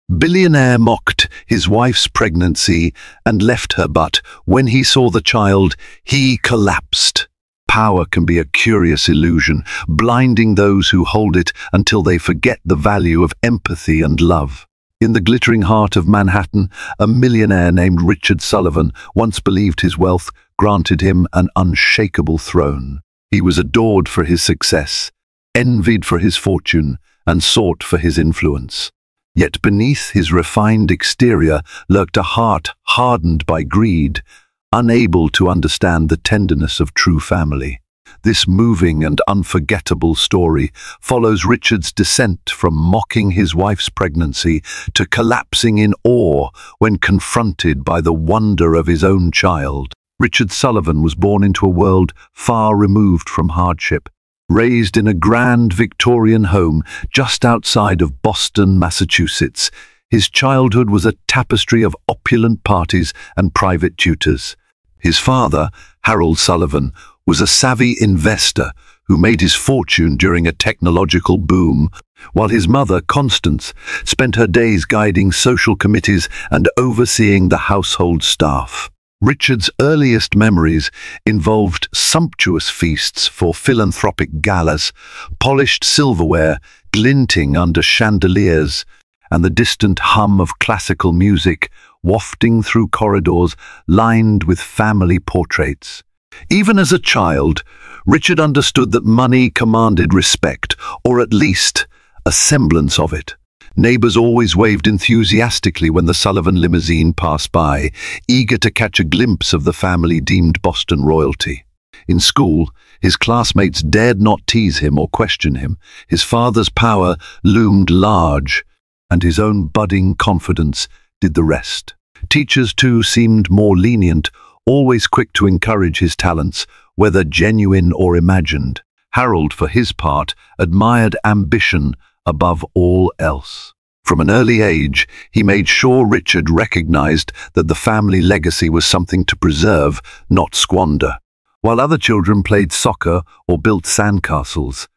Billionaire mocked his wife's pregnancy and left her, but when he saw the child, he collapsed. Power can be a curious illusion, blinding those who hold it until they forget the value of empathy and love. In the glittering heart of Manhattan, a millionaire named Richard Sullivan once believed his wealth granted him an unshakable throne. He was adored for his success, envied for his fortune, and sought for his influence. Yet beneath his refined exterior lurked a heart hardened by greed, unable to understand the tenderness of true family. This moving and unforgettable story follows Richard's descent from mocking his wife's pregnancy to collapsing in awe when confronted by the wonder of his own child. Richard Sullivan was born into a world far removed from hardship. Raised in a grand Victorian home just outside of Boston, Massachusetts, his childhood was a tapestry of opulent parties and private tutors. His father, Harold Sullivan, was a savvy investor who made his fortune during a technological boom, while his mother, Constance, spent her days guiding social committees and overseeing the household staff. Richard's earliest memories involved sumptuous feasts for philanthropic galas, polished silverware glinting under chandeliers, and the distant hum of classical music wafting through corridors lined with family portraits. Even as a child, Richard understood that money commanded respect, or at least a semblance of it. Neighbors always waved enthusiastically when the Sullivan limousine passed by, eager to catch a glimpse of the family deemed Boston royalty. In school, his classmates dared not tease him or question him. His father's power loomed large, and his own budding confidence did the rest. Teachers, too, seemed more lenient, always quick to encourage his talents, whether genuine or imagined. Harold, for his part, admired ambition above all else. From an early age, he made sure Richard recognized that the family legacy was something to preserve, not squander. While other children played soccer or built sandcastles,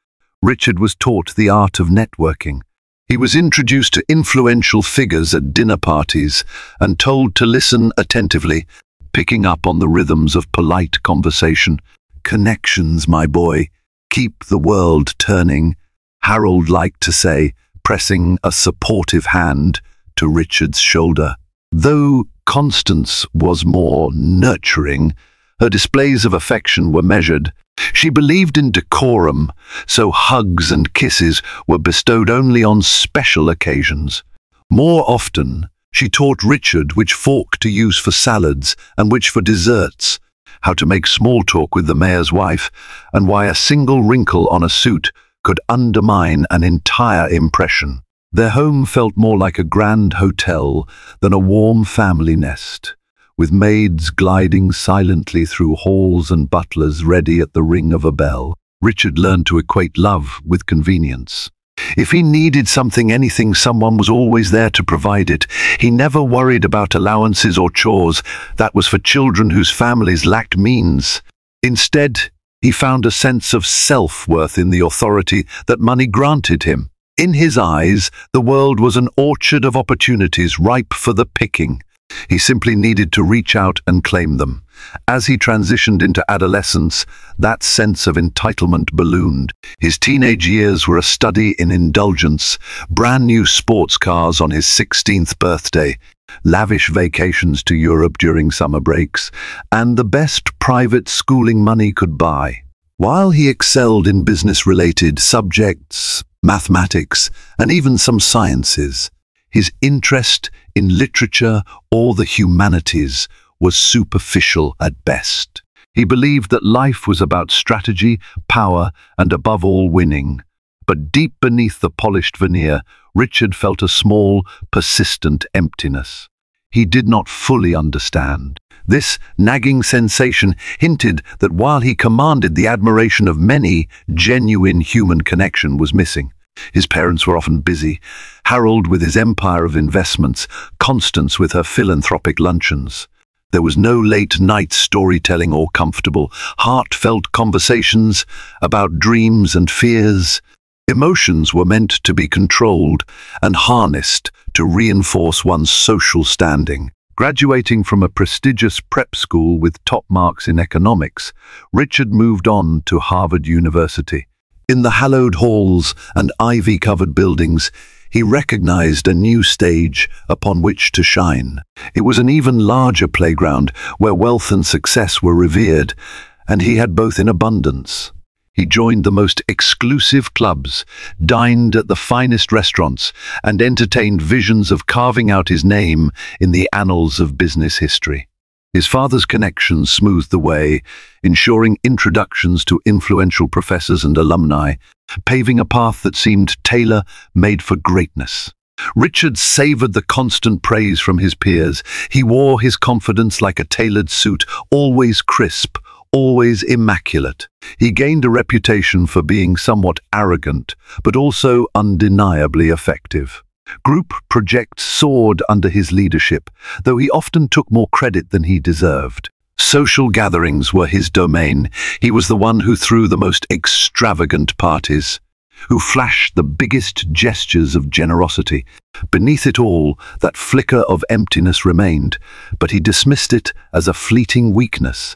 Richard was taught the art of networking. He was introduced to influential figures at dinner parties and told to listen attentively, picking up on the rhythms of polite conversation. "Connections, my boy. Keep the world turning," Harold liked to say, pressing a supportive hand to Richard's shoulder. Though Constance was more nurturing, her displays of affection were measured. She believed in decorum, so hugs and kisses were bestowed only on special occasions. More often, she taught Richard which fork to use for salads and which for desserts, how to make small talk with the mayor's wife, and why a single wrinkle on a suit could undermine an entire impression. Their home felt more like a grand hotel than a warm family nest, with maids gliding silently through halls and butlers ready at the ring of a bell. Richard learned to equate love with convenience. If he needed something, anything, someone was always there to provide it. He never worried about allowances or chores. That was for children whose families lacked means. Instead, he found a sense of self-worth in the authority that money granted him. In his eyes, the world was an orchard of opportunities ripe for the picking. He simply needed to reach out and claim them. As he transitioned into adolescence, that sense of entitlement ballooned. His teenage years were a study in indulgence, brand new sports cars on his 16th birthday, lavish vacations to Europe during summer breaks, and the best private schooling money could buy. While he excelled in business-related subjects, mathematics, and even some sciences, his interest in literature or the humanities was superficial at best. He believed that life was about strategy, power, and above all winning. But deep beneath the polished veneer, Richard felt a small, persistent emptiness. He did not fully understand. This nagging sensation hinted that while he commanded the admiration of many, genuine human connection was missing. His parents were often busy, Harold with his empire of investments, Constance with her philanthropic luncheons. There was no late-night storytelling or comfortable, heartfelt conversations about dreams and fears. Emotions were meant to be controlled and harnessed to reinforce one's social standing. Graduating from a prestigious prep school with top marks in economics, Richard moved on to Harvard University. In the hallowed halls and ivy-covered buildings, he recognized a new stage upon which to shine. It was an even larger playground where wealth and success were revered, and he had both in abundance. He joined the most exclusive clubs, dined at the finest restaurants, and entertained visions of carving out his name in the annals of business history. His father's connections smoothed the way, ensuring introductions to influential professors and alumni, paving a path that seemed tailor-made for greatness. Richard savored the constant praise from his peers. He wore his confidence like a tailored suit, always crisp, always immaculate. He gained a reputation for being somewhat arrogant, but also undeniably effective. Group projects soared under his leadership, though he often took more credit than he deserved. Social gatherings were his domain. He was the one who threw the most extravagant parties, who flashed the biggest gestures of generosity. Beneath it all, that flicker of emptiness remained, but he dismissed it as a fleeting weakness,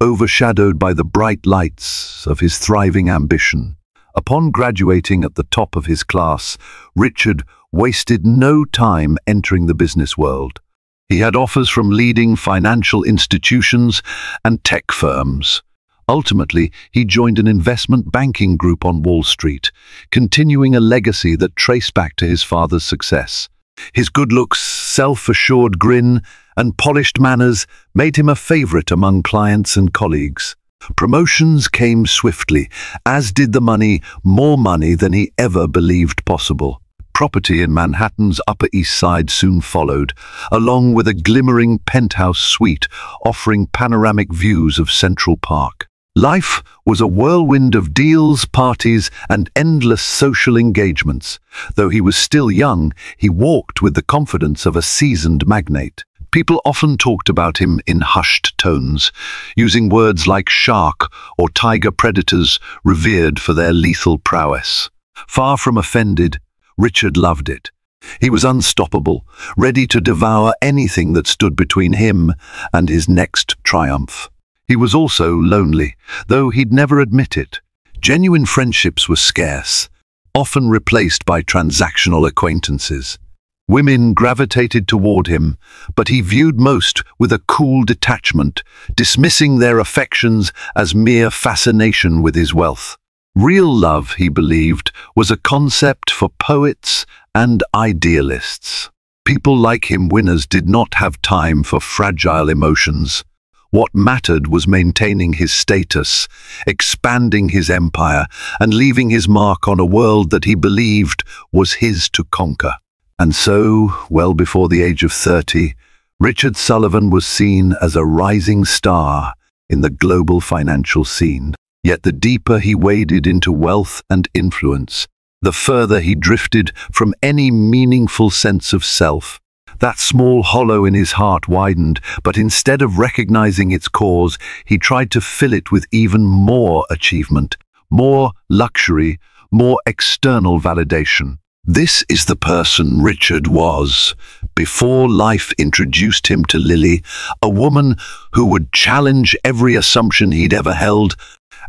overshadowed by the bright lights of his thriving ambition. Upon graduating at the top of his class, Richard wasted no time entering the business world. He had offers from leading financial institutions and tech firms. Ultimately, he joined an investment banking group on Wall Street, continuing a legacy that traced back to his father's success. His good looks, self-assured grin, and polished manners made him a favorite among clients and colleagues. Promotions came swiftly, as did the money, more money than he ever believed possible. Property in Manhattan's Upper East Side soon followed, along with a glimmering penthouse suite offering panoramic views of Central Park. Life was a whirlwind of deals, parties, and endless social engagements. Though he was still young, he walked with the confidence of a seasoned magnate. People often talked about him in hushed tones, using words like shark or tiger, predators revered for their lethal prowess. Far from offended, Richard loved it. He was unstoppable, ready to devour anything that stood between him and his next triumph. He was also lonely, though he'd never admit it. Genuine friendships were scarce, often replaced by transactional acquaintances. Women gravitated toward him, but he viewed most with a cool detachment, dismissing their affections as mere fascination with his wealth. Real love, he believed, was a concept for poets and idealists. People like him, winners, did not have time for fragile emotions. What mattered was maintaining his status, expanding his empire, and leaving his mark on a world that he believed was his to conquer. And so, well before the age of 30, Richard Sullivan was seen as a rising star in the global financial scene. Yet the deeper he waded into wealth and influence, the further he drifted from any meaningful sense of self. That small hollow in his heart widened, but instead of recognizing its cause, he tried to fill it with even more achievement, more luxury, more external validation. This is the person Richard was before life introduced him to Lily, a woman who would challenge every assumption he'd ever held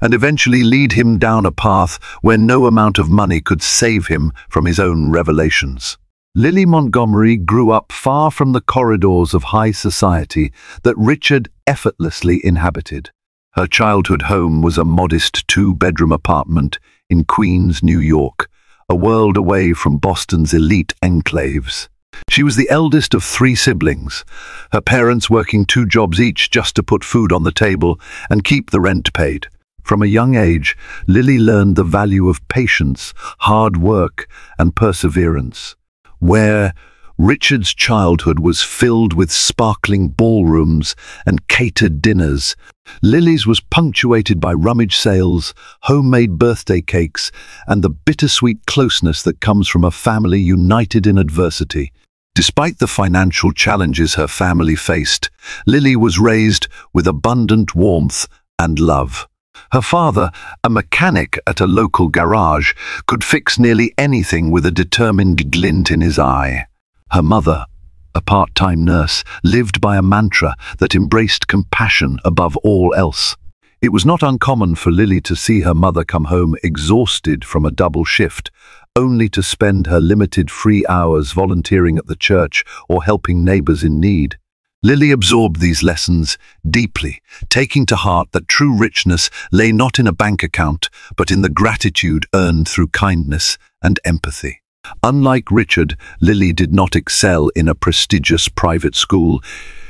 and eventually lead him down a path where no amount of money could save him from his own revelations. Lily Montgomery grew up far from the corridors of high society that Richard effortlessly inhabited. Her childhood home was a modest two-bedroom apartment in Queens, New York, a world away from Boston's elite enclaves. She was the eldest of 3 siblings, her parents working 2 jobs each just to put food on the table and keep the rent paid. From a young age, Lily learned the value of patience, hard work, and perseverance. Where Richard's childhood was filled with sparkling ballrooms and catered dinners, Lily's was punctuated by rummage sales, homemade birthday cakes, and the bittersweet closeness that comes from a family united in adversity. Despite the financial challenges her family faced, Lily was raised with abundant warmth and love. Her father, a mechanic at a local garage, could fix nearly anything with a determined glint in his eye. Her mother, a part-time nurse, lived by a mantra that embraced compassion above all else. It was not uncommon for Lily to see her mother come home exhausted from a double shift, only to spend her limited free hours volunteering at the church or helping neighbors in need. Lily absorbed these lessons deeply, taking to heart that true richness lay not in a bank account, but in the gratitude earned through kindness and empathy. Unlike Richard, Lily did not excel in a prestigious private school.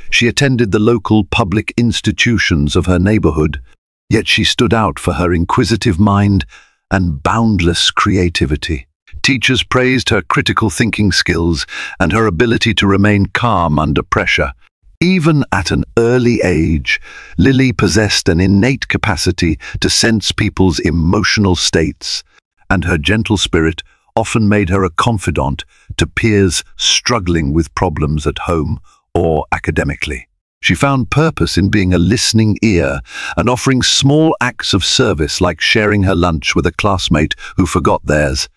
She attended the local public institutions of her neighborhood, yet she stood out for her inquisitive mind and boundless creativity. Teachers praised her critical thinking skills and her ability to remain calm under pressure. Even at an early age, Lily possessed an innate capacity to sense people's emotional states, and her gentle spirit often made her a confidant to peers struggling with problems at home or academically. She found purpose in being a listening ear and offering small acts of service like sharing her lunch with a classmate who forgot theirs,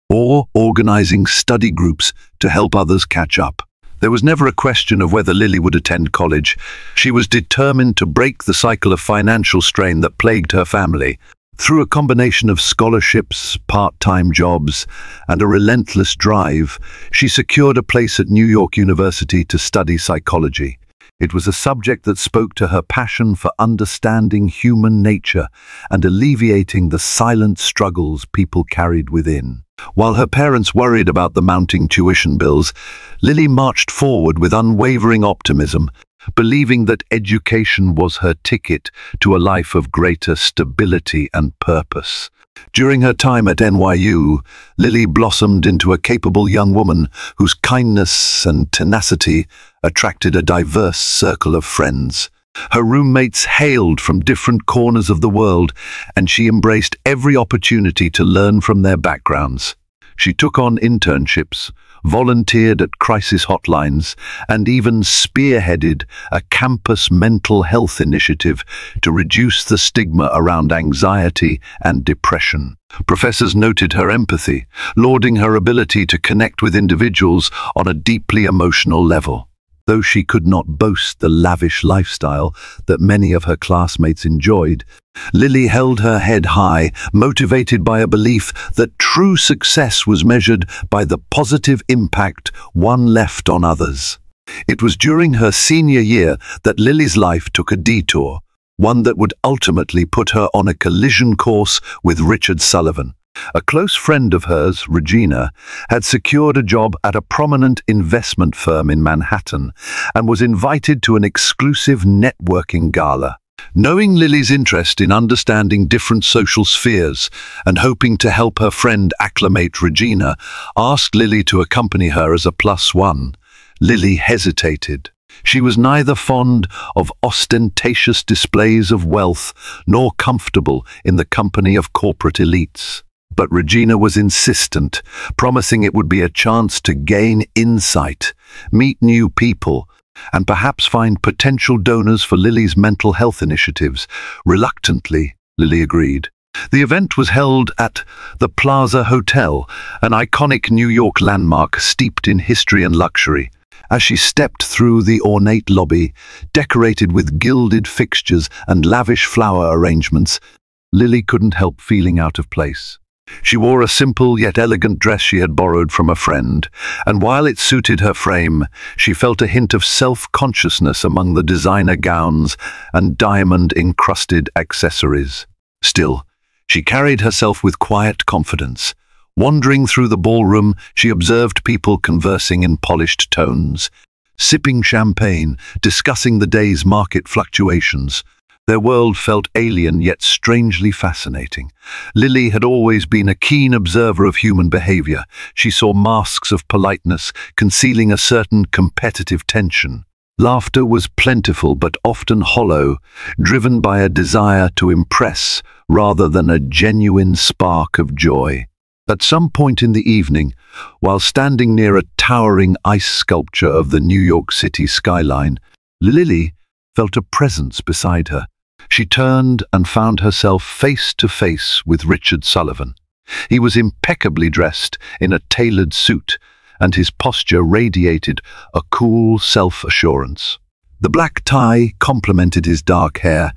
or organizing study groups to help others catch up. There was never a question of whether Lily would attend college. She was determined to break the cycle of financial strain that plagued her family. Through a combination of scholarships, part-time jobs, and a relentless drive, she secured a place at New York University to study psychology. It was a subject that spoke to her passion for understanding human nature and alleviating the silent struggles people carried within. While her parents worried about the mounting tuition bills, Lily marched forward with unwavering optimism, believing that education was her ticket to a life of greater stability and purpose. During her time at NYU, Lily blossomed into a capable young woman whose kindness and tenacity attracted a diverse circle of friends. Her roommates hailed from different corners of the world, and she embraced every opportunity to learn from their backgrounds. She took on internships, volunteered at crisis hotlines, and even spearheaded a campus mental health initiative to reduce the stigma around anxiety and depression. Professors noted her empathy, lauding her ability to connect with individuals on a deeply emotional level. Though she could not boast the lavish lifestyle that many of her classmates enjoyed, Lily held her head high, motivated by a belief that true success was measured by the positive impact one left on others. It was during her senior year that Lily's life took a detour, one that would ultimately put her on a collision course with Richard Sullivan. A close friend of hers, Regina, had secured a job at a prominent investment firm in Manhattan and was invited to an exclusive networking gala. Knowing Lily's interest in understanding different social spheres and hoping to help her friend acclimate, Regina asked Lily to accompany her as a +1. Lily hesitated. She was neither fond of ostentatious displays of wealth nor comfortable in the company of corporate elites. But Regina was insistent, promising it would be a chance to gain insight, meet new people, and perhaps find potential donors for Lily's mental health initiatives. Reluctantly, Lily agreed. The event was held at the Plaza Hotel, an iconic New York landmark steeped in history and luxury. As she stepped through the ornate lobby, decorated with gilded fixtures and lavish flower arrangements, Lily couldn't help feeling out of place. She wore a simple yet elegant dress she had borrowed from a friend, and while it suited her frame, she felt a hint of self-consciousness among the designer gowns and diamond-encrusted accessories. Still, she carried herself with quiet confidence. Wandering through the ballroom, she observed people conversing in polished tones, sipping champagne, discussing the day's market fluctuations. Their world felt alien yet strangely fascinating. Lily had always been a keen observer of human behavior. She saw masks of politeness concealing a certain competitive tension. Laughter was plentiful but often hollow, driven by a desire to impress rather than a genuine spark of joy. At some point in the evening, while standing near a towering ice sculpture of the New York City skyline, Lily felt a presence beside her. She turned and found herself face to face with Richard Sullivan. He was impeccably dressed in a tailored suit, and his posture radiated a cool self-assurance. The black tie complemented his dark hair,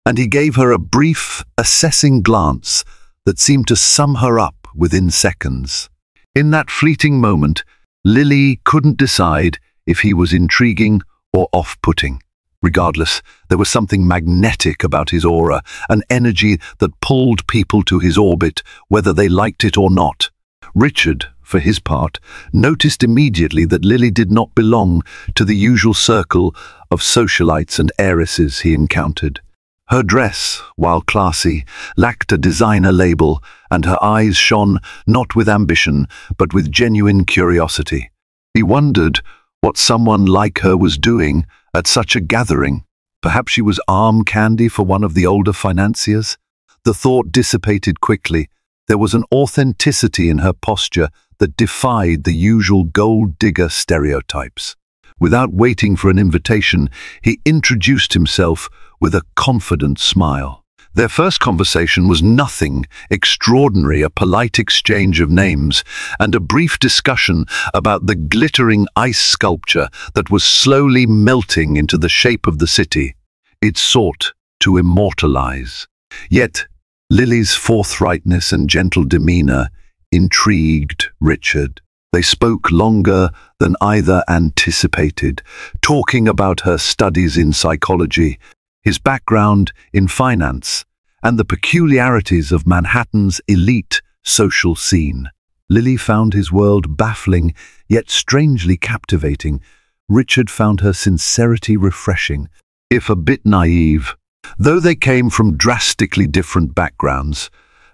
and he gave her a brief, assessing glance that seemed to sum her up within seconds. In that fleeting moment, Lily couldn't decide if he was intriguing or off-putting. Regardless, there was something magnetic about his aura, an energy that pulled people to his orbit, whether they liked it or not. Richard, for his part, noticed immediately that Lily did not belong to the usual circle of socialites and heiresses he encountered. Her dress, while classy, lacked a designer label, and her eyes shone not with ambition, but with genuine curiosity. He wondered what someone like her was doing at such a gathering. Perhaps she was arm candy for one of the older financiers? The thought dissipated quickly. There was an authenticity in her posture that defied the usual gold digger stereotypes. Without waiting for an invitation, he introduced himself with a confident smile. Their first conversation was nothing extraordinary, a polite exchange of names and a brief discussion about the glittering ice sculpture that was slowly melting into the shape of the city. It sought to immortalize. Yet, Lily's forthrightness and gentle demeanor intrigued Richard. They spoke longer than either anticipated, talking about her studies in psychology, his background in finance, and the peculiarities of Manhattan's elite social scene. Lily found his world baffling, yet strangely captivating. Richard found her sincerity refreshing, if a bit naive. Though they came from drastically different backgrounds,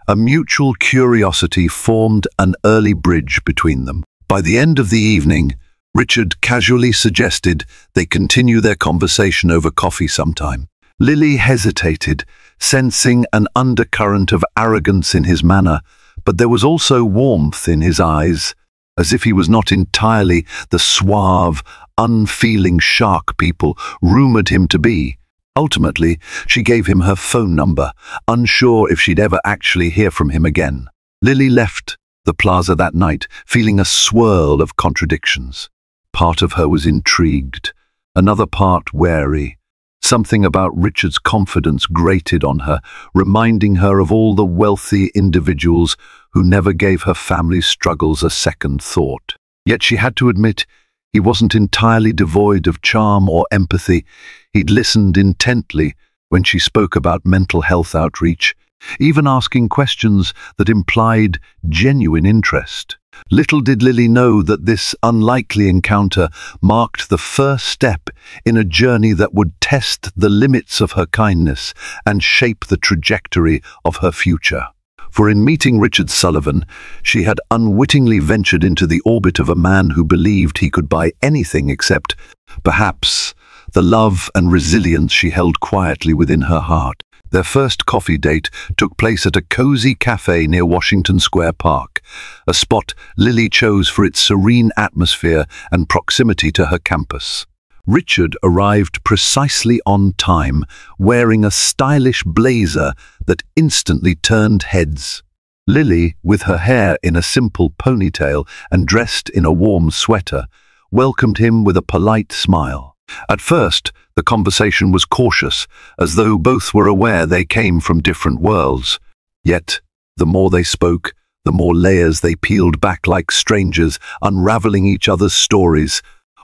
a mutual curiosity formed an early bridge between them. By the end of the evening, Richard casually suggested they continue their conversation over coffee sometime. Lily hesitated, sensing an undercurrent of arrogance in his manner, but there was also warmth in his eyes, as if he was not entirely the suave, unfeeling shark people rumored him to be. Ultimately, she gave him her phone number, unsure if she'd ever actually hear from him again. Lily left the plaza that night, feeling a swirl of contradictions. Part of her was intrigued, another part wary. Something about Richard's confidence grated on her, reminding her of all the wealthy individuals who never gave her family's struggles a second thought. Yet she had to admit he wasn't entirely devoid of charm or empathy. He'd listened intently when she spoke about mental health outreach, even asking questions that implied genuine interest. Little did Lily know that this unlikely encounter marked the first step in a journey that would test the limits of her kindness and shape the trajectory of her future. For in meeting Richard Sullivan, she had unwittingly ventured into the orbit of a man who believed he could buy anything except, perhaps, the love and resilience she held quietly within her heart. Their first coffee date took place at a cozy cafe near Washington Square Park, a spot Lily chose for its serene atmosphere and proximity to her campus. Richard arrived precisely on time, wearing a stylish blazer that instantly turned heads. Lily, with her hair in a simple ponytail and dressed in a warm sweater, welcomed him with a polite smile. At first, the conversation was cautious, as though both were aware they came from different worlds. Yet, the more they spoke, the more layers they peeled back like strangers, unraveling each other's stories.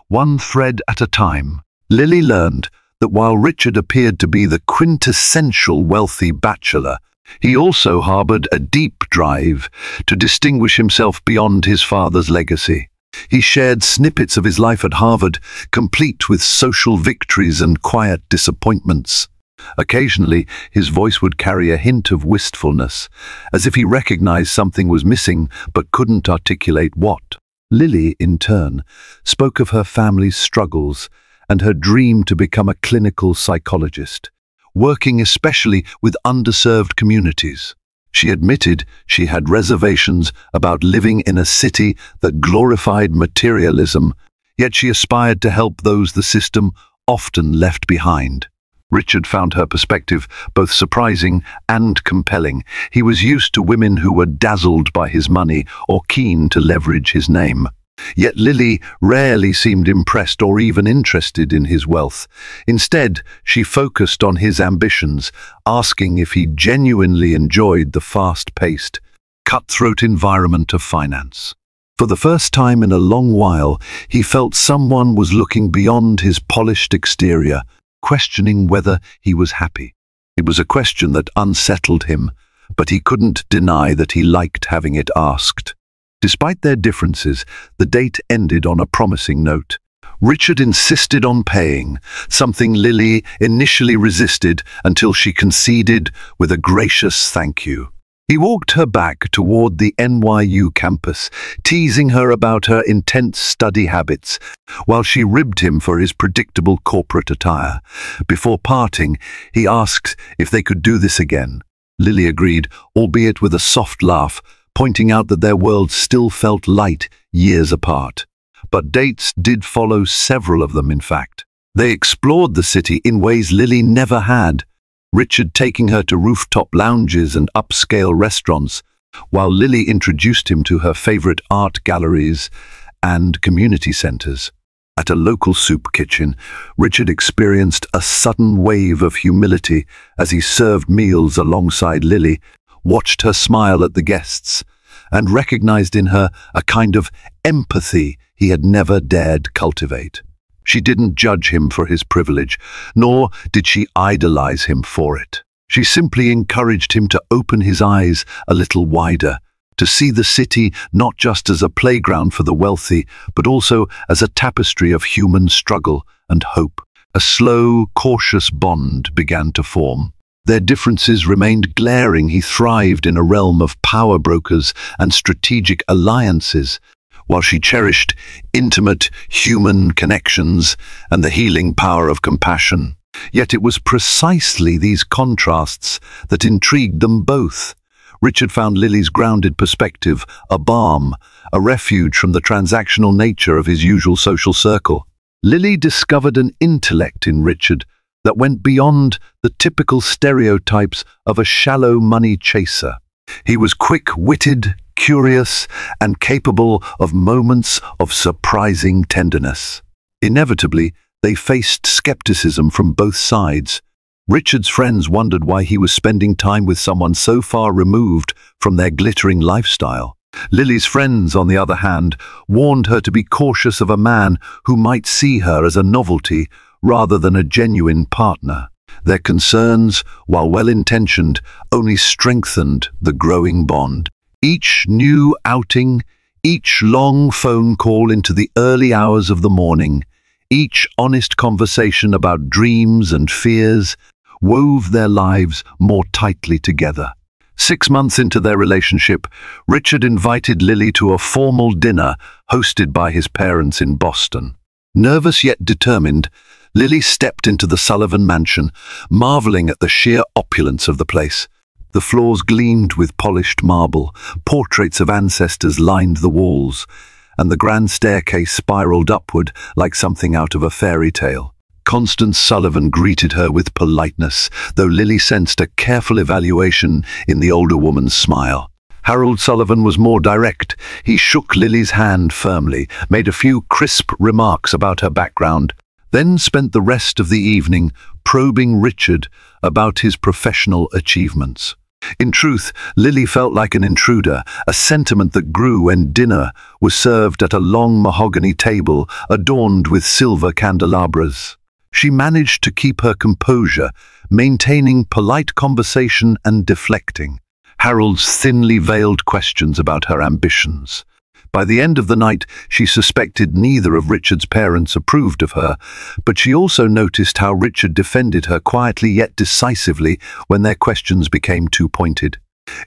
One thread at a time, Lily learned that while Richard appeared to be the quintessential wealthy bachelor, he also harbored a deep drive to distinguish himself beyond his father's legacy. He shared snippets of his life at Harvard, complete with social victories and quiet disappointments. Occasionally, his voice would carry a hint of wistfulness, as if he recognized something was missing but couldn't articulate what. Lily, in turn, spoke of her family's struggles and her dream to become a clinical psychologist, working especially with underserved communities. She admitted she had reservations about living in a city that glorified materialism, yet she aspired to help those the system often left behind. Richard found her perspective both surprising and compelling. He was used to women who were dazzled by his money or keen to leverage his name. Yet Lily rarely seemed impressed or even interested in his wealth. Instead, she focused on his ambitions, asking if he genuinely enjoyed the fast-paced, cutthroat environment of finance. For the first time in a long while, he felt someone was looking beyond his polished exterior, questioning whether he was happy. It was a question that unsettled him, but he couldn't deny that he liked having it asked. Despite their differences, the date ended on a promising note. Richard insisted on paying, something Lily initially resisted until she conceded with a gracious thank you. He walked her back toward the NYU campus, teasing her about her intense study habits, while she ribbed him for his predictable corporate attire. Before parting, he asked if they could do this again. Lily agreed, albeit with a soft laugh, pointing out that their worlds still felt light years apart. But dates did follow, several of them in fact. They explored the city in ways Lily never had, Richard taking her to rooftop lounges and upscale restaurants, while Lily introduced him to her favorite art galleries and community centers. At a local soup kitchen, Richard experienced a sudden wave of humility as he served meals alongside Lily, watched her smile at the guests, and recognized in her a kind of empathy he had never dared cultivate. She didn't judge him for his privilege, nor did she idolize him for it. She simply encouraged him to open his eyes a little wider, to see the city not just as a playground for the wealthy, but also as a tapestry of human struggle and hope. A slow, cautious bond began to form. Their differences remained glaring. He thrived in a realm of power brokers and strategic alliances, while she cherished intimate human connections and the healing power of compassion. Yet it was precisely these contrasts that intrigued them both. Richard found Lily's grounded perspective a balm, a refuge from the transactional nature of his usual social circle. Lily discovered an intellect in Richard that went beyond the typical stereotypes of a shallow money chaser. He was quick-witted, curious, and capable of moments of surprising tenderness. Inevitably, they faced skepticism from both sides. Richard's friends wondered why he was spending time with someone so far removed from their glittering lifestyle. Lily's friends, on the other hand, warned her to be cautious of a man who might see her as a novelty rather than a genuine partner. Their concerns, while well-intentioned, only strengthened the growing bond. Each new outing, each long phone call into the early hours of the morning, each honest conversation about dreams and fears, wove their lives more tightly together. 6 months into their relationship, Richard invited Lily to a formal dinner hosted by his parents in Boston. Nervous yet determined, Lily stepped into the Sullivan mansion, marveling at the sheer opulence of the place. The floors gleamed with polished marble, portraits of ancestors lined the walls, and the grand staircase spiraled upward like something out of a fairy tale. Constance Sullivan greeted her with politeness, though Lily sensed a careful evaluation in the older woman's smile. Harold Sullivan was more direct. He shook Lily's hand firmly, made a few crisp remarks about her background, then spent the rest of the evening probing Richard about his professional achievements. In truth, Lily felt like an intruder, a sentiment that grew when dinner was served at a long mahogany table adorned with silver candelabras. She managed to keep her composure, maintaining polite conversation and deflecting Harold's thinly veiled questions about her ambitions. By the end of the night, she suspected neither of Richard's parents approved of her, but she also noticed how Richard defended her quietly yet decisively when their questions became too pointed.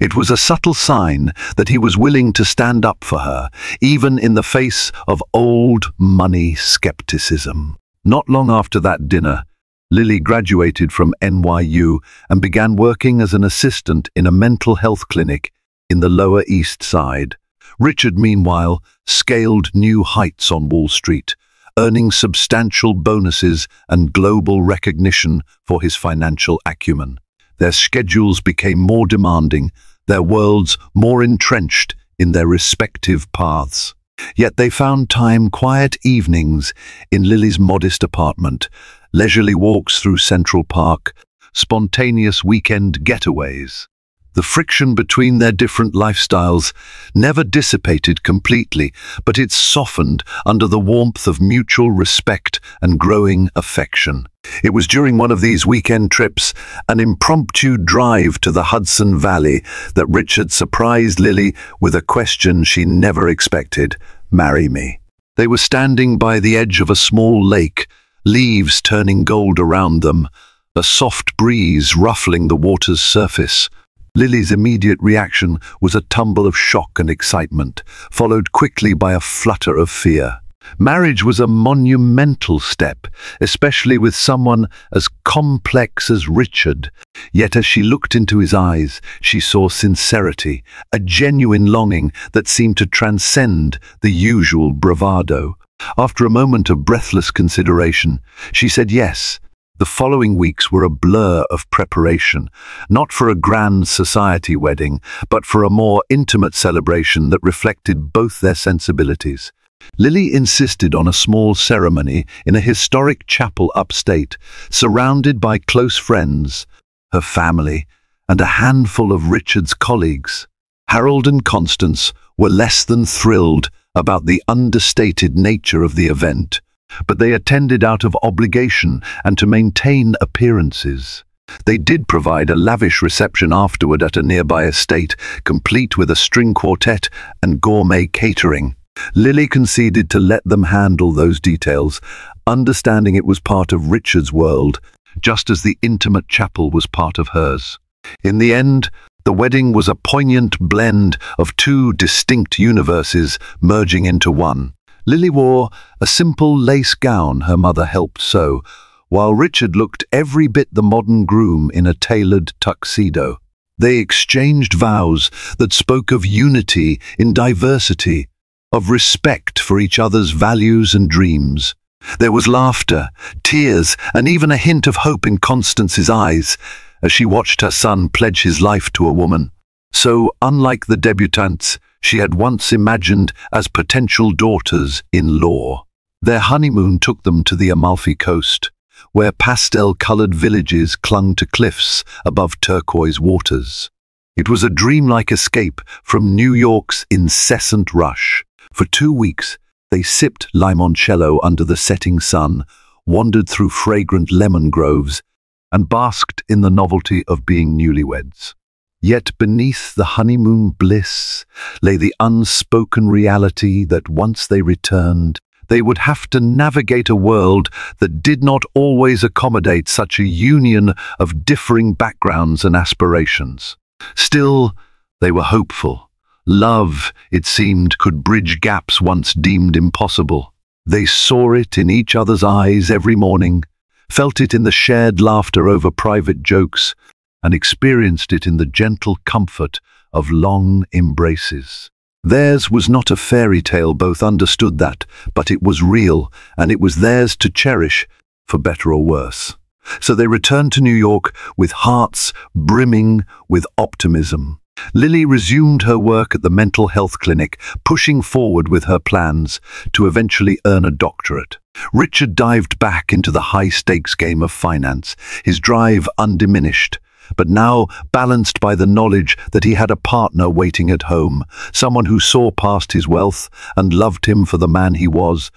It was a subtle sign that he was willing to stand up for her, even in the face of old money skepticism. Not long after that dinner, Lily graduated from NYU and began working as an assistant in a mental health clinic in the Lower East Side. Richard, meanwhile, scaled new heights on Wall Street, earning substantial bonuses and global recognition for his financial acumen. Their schedules became more demanding, their worlds more entrenched in their respective paths. Yet they found time, quiet evenings in Lily's modest apartment, leisurely walks through Central Park, spontaneous weekend getaways. The friction between their different lifestyles never dissipated completely, but it softened under the warmth of mutual respect and growing affection. It was during one of these weekend trips, an impromptu drive to the Hudson Valley, that Richard surprised Lily with a question she never expected: "Marry me." They were standing by the edge of a small lake, leaves turning gold around them, a soft breeze ruffling the water's surface. Lily's immediate reaction was a tumble of shock and excitement, followed quickly by a flutter of fear. Marriage was a monumental step, especially with someone as complex as Richard. Yet as she looked into his eyes, she saw sincerity, a genuine longing that seemed to transcend the usual bravado. After a moment of breathless consideration, she said yes. The following weeks were a blur of preparation, not for a grand society wedding, but for a more intimate celebration that reflected both their sensibilities. Lily insisted on a small ceremony in a historic chapel upstate, surrounded by close friends, her family, and a handful of Richard's colleagues. Harold and Constance were less than thrilled about the understated nature of the event, but they attended out of obligation and to maintain appearances. They did provide a lavish reception afterward at a nearby estate, complete with a string quartet and gourmet catering. Lily conceded to let them handle those details, understanding it was part of Richard's world, just as the intimate chapel was part of hers. In the end, the wedding was a poignant blend of two distinct universes merging into one. Lily wore a simple lace gown her mother helped sew, while Richard looked every bit the modern groom in a tailored tuxedo. They exchanged vows that spoke of unity in diversity, of respect for each other's values and dreams. There was laughter, tears, and even a hint of hope in Constance's eyes as she watched her son pledge his life to a woman so unlike the debutantes she had once imagined as potential daughters-in-law. Their honeymoon took them to the Amalfi Coast, where pastel-colored villages clung to cliffs above turquoise waters. It was a dreamlike escape from New York's incessant rush. For 2 weeks, they sipped limoncello under the setting sun, wandered through fragrant lemon groves, and basked in the novelty of being newlyweds. Yet beneath the honeymoon bliss lay the unspoken reality that once they returned, they would have to navigate a world that did not always accommodate such a union of differing backgrounds and aspirations. Still, they were hopeful. Love, it seemed, could bridge gaps once deemed impossible. They saw it in each other's eyes every morning, felt it in the shared laughter over private jokes, and experienced it in the gentle comfort of long embraces. Theirs was not a fairy tale, both understood that, but it was real, and it was theirs to cherish, for better or worse. So they returned to New York with hearts brimming with optimism. Lily resumed her work at the mental health clinic, pushing forward with her plans to eventually earn a doctorate. Richard dived back into the high-stakes game of finance, his drive undiminished, but now balanced by the knowledge that he had a partner waiting at home, someone who saw past his wealth and loved him for the man he was,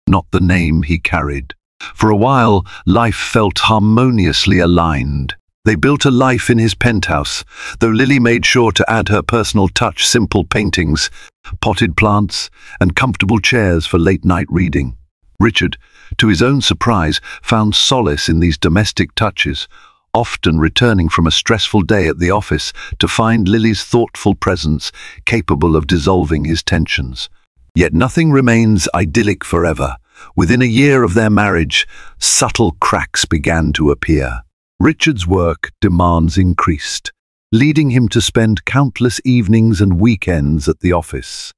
not the name he carried. For a while, life felt harmoniously aligned. They built a life in his penthouse, though Lily made sure to add her personal touch: simple paintings, potted plants, and comfortable chairs for late-night reading. Richard, to his own surprise, found solace in these domestic touches, often returning from a stressful day at the office to find Lily's thoughtful presence capable of dissolving his tensions. Yet nothing remains idyllic forever. Within a year of their marriage, subtle cracks began to appear. Richard's work demands increased, leading him to spend countless evenings and weekends at the office.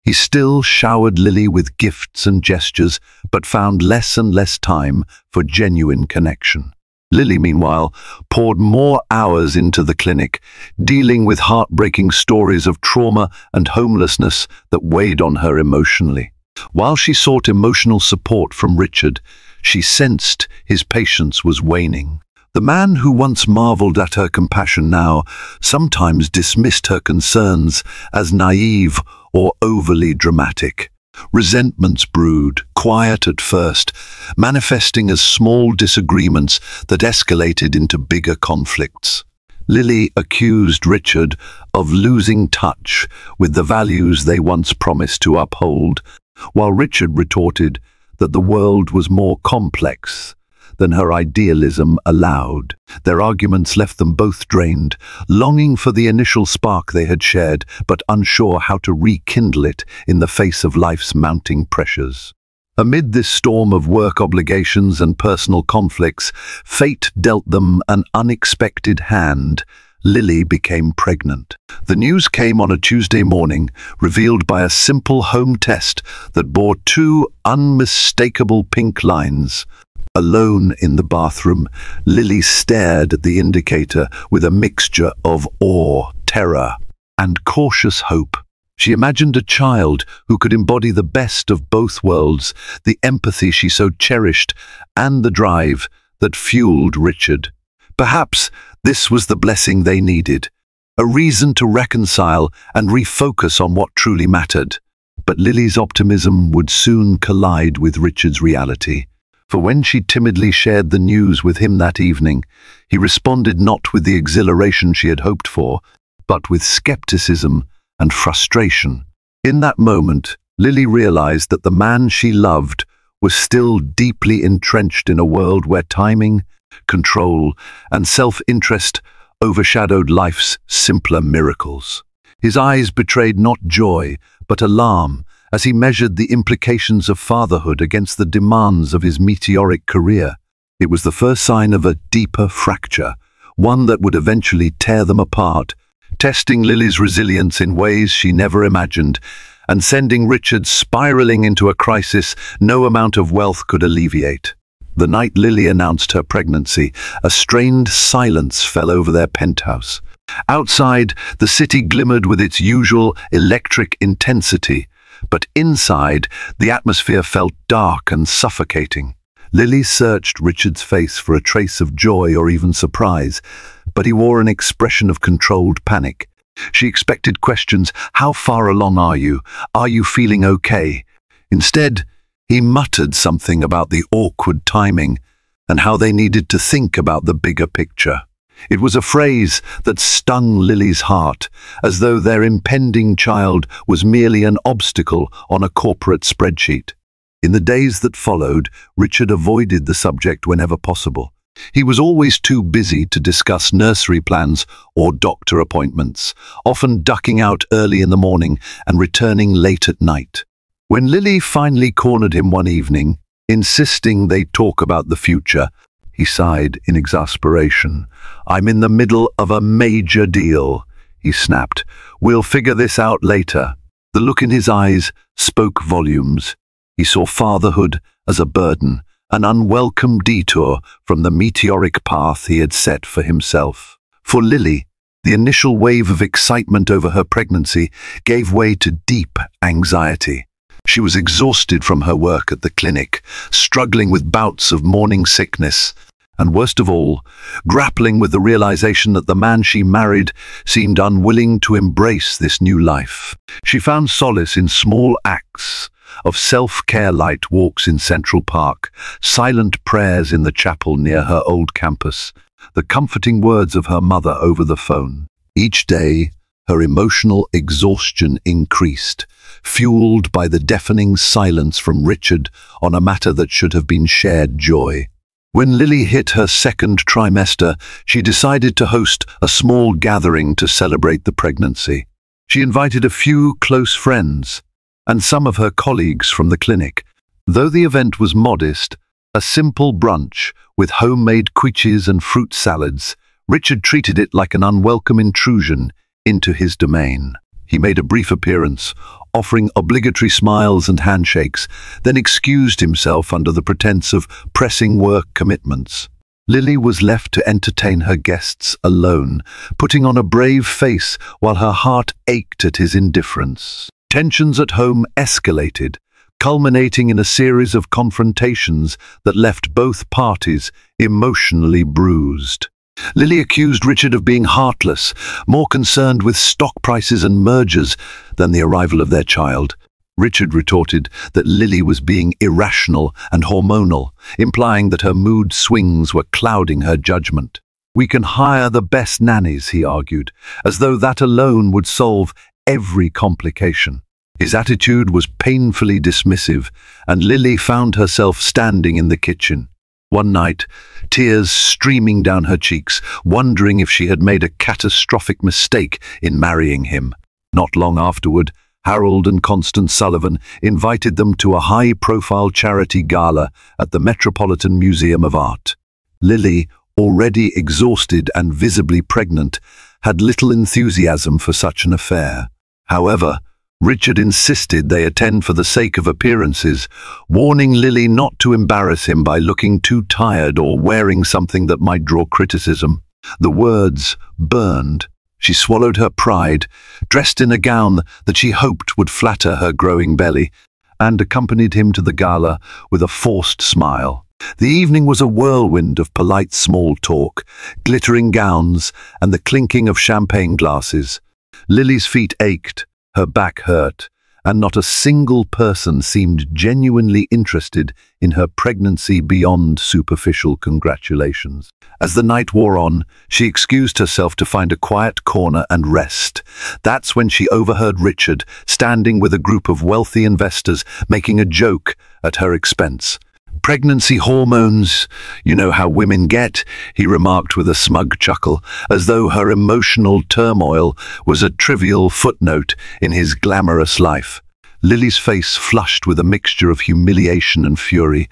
He still showered Lily with gifts and gestures, but found less and less time for genuine connection. Lily, meanwhile, poured more hours into the clinic, dealing with heartbreaking stories of trauma and homelessness that weighed on her emotionally. While she sought emotional support from Richard, she sensed his patience was waning. The man who once marveled at her compassion now sometimes dismissed her concerns as naive or overly dramatic. Resentments brewed, quiet at first, manifesting as small disagreements that escalated into bigger conflicts. Lily accused Richard of losing touch with the values they once promised to uphold, while Richard retorted that the world was more complex than her idealism allowed. Their arguments left them both drained, longing for the initial spark they had shared, but unsure how to rekindle it in the face of life's mounting pressures. Amid this storm of work obligations and personal conflicts, fate dealt them an unexpected hand. Lily became pregnant. The news came on a Tuesday morning, revealed by a simple home test that bore two unmistakable pink lines. Alone in the bathroom, Lily stared at the indicator with a mixture of awe, terror, and cautious hope. She imagined a child who could embody the best of both worlds, the empathy she so cherished and the drive that fueled Richard. Perhaps this was the blessing they needed, a reason to reconcile and refocus on what truly mattered. But Lily's optimism would soon collide with Richard's reality. For when she timidly shared the news with him that evening, he responded not with the exhilaration she had hoped for, but with skepticism and frustration. In that moment, Lily realized that the man she loved was still deeply entrenched in a world where timing, control, and self-interest overshadowed life's simpler miracles. His eyes betrayed not joy, but alarm, as he measured the implications of fatherhood against the demands of his meteoric career. It was the first sign of a deeper fracture, one that would eventually tear them apart, testing Lily's resilience in ways she never imagined, and sending Richard spiraling into a crisis no amount of wealth could alleviate. The night Lily announced her pregnancy, a strained silence fell over their penthouse. Outside, the city glimmered with its usual electric intensity, but inside, the atmosphere felt dark and suffocating. Lily searched Richard's face for a trace of joy or even surprise, but he wore an expression of controlled panic. She expected questions: "How far along are you? Are you feeling okay?" Instead, he muttered something about the awkward timing and how they needed to think about the bigger picture. It was a phrase that stung Lily's heart, as though their impending child was merely an obstacle on a corporate spreadsheet. In the days that followed, Richard avoided the subject whenever possible. He was always too busy to discuss nursery plans or doctor appointments, often ducking out early in the morning and returning late at night. When Lily finally cornered him one evening, insisting they talk about the future, he sighed in exasperation. "I'm in the middle of a major deal," he snapped. "We'll figure this out later." The look in his eyes spoke volumes. He saw fatherhood as a burden, an unwelcome detour from the meteoric path he had set for himself. For Lily, the initial wave of excitement over her pregnancy gave way to deep anxiety. She was exhausted from her work at the clinic, struggling with bouts of morning sickness, and worst of all, grappling with the realization that the man she married seemed unwilling to embrace this new life. She found solace in small acts of self-care, light walks in Central Park, silent prayers in the chapel near her old campus, the comforting words of her mother over the phone. Each day, her emotional exhaustion increased, fueled by the deafening silence from Richard on a matter that should have been shared joy. When Lily hit her second trimester, she decided to host a small gathering to celebrate the pregnancy. She invited a few close friends and some of her colleagues from the clinic. Though the event was modest, a simple brunch with homemade quiches and fruit salads, Richard treated it like an unwelcome intrusion into his domain. He made a brief appearance, offering obligatory smiles and handshakes, then excused himself under the pretense of pressing work commitments. Lily was left to entertain her guests alone, putting on a brave face while her heart ached at his indifference. Tensions at home escalated, culminating in a series of confrontations that left both parties emotionally bruised. Lily accused Richard of being heartless, more concerned with stock prices and mergers than the arrival of their child. Richard retorted that Lily was being irrational and hormonal, implying that her mood swings were clouding her judgment. "We can hire the best nannies," he argued, as though that alone would solve every complication. His attitude was painfully dismissive, and Lily found herself standing in the kitchen. One night, tears streaming down her cheeks, wondering if she had made a catastrophic mistake in marrying him. Not long afterward, Harold and Constance Sullivan invited them to a high-profile charity gala at the Metropolitan Museum of Art. Lily, already exhausted and visibly pregnant, had little enthusiasm for such an affair. However, Richard insisted they attend for the sake of appearances, warning Lily not to embarrass him by looking too tired or wearing something that might draw criticism. The words burned. She swallowed her pride, dressed in a gown that she hoped would flatter her growing belly, and accompanied him to the gala with a forced smile. The evening was a whirlwind of polite small talk, glittering gowns, and the clinking of champagne glasses. Lily's feet ached, her back hurt, and not a single person seemed genuinely interested in her pregnancy beyond superficial congratulations. As the night wore on, she excused herself to find a quiet corner and rest. That's when she overheard Richard, standing with a group of wealthy investors, making a joke at her expense. "Pregnancy hormones, you know how women get," he remarked with a smug chuckle, as though her emotional turmoil was a trivial footnote in his glamorous life. Lily's face flushed with a mixture of humiliation and fury.